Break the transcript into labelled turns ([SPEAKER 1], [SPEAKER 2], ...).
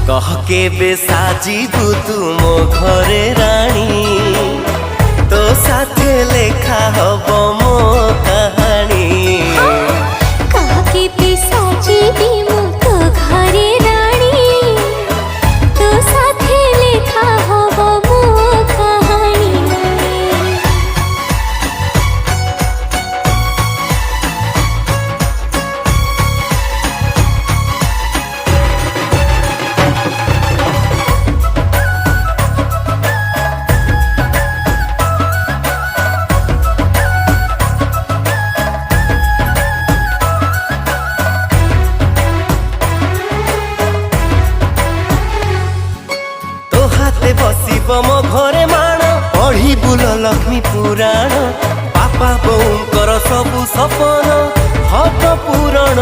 [SPEAKER 1] कह के साजिबू तू मो घरे रानी तो साथे लेखा हब मो कहानी।
[SPEAKER 2] कह के साजिबी मु तो घरे रानी तो साथे लेखा हब मो कहानी।
[SPEAKER 1] बसिब मो घरे माण पढ़ी बुल लक्ष्मी पुराण बापा बोऊंकर सबु सपन हब पूरण।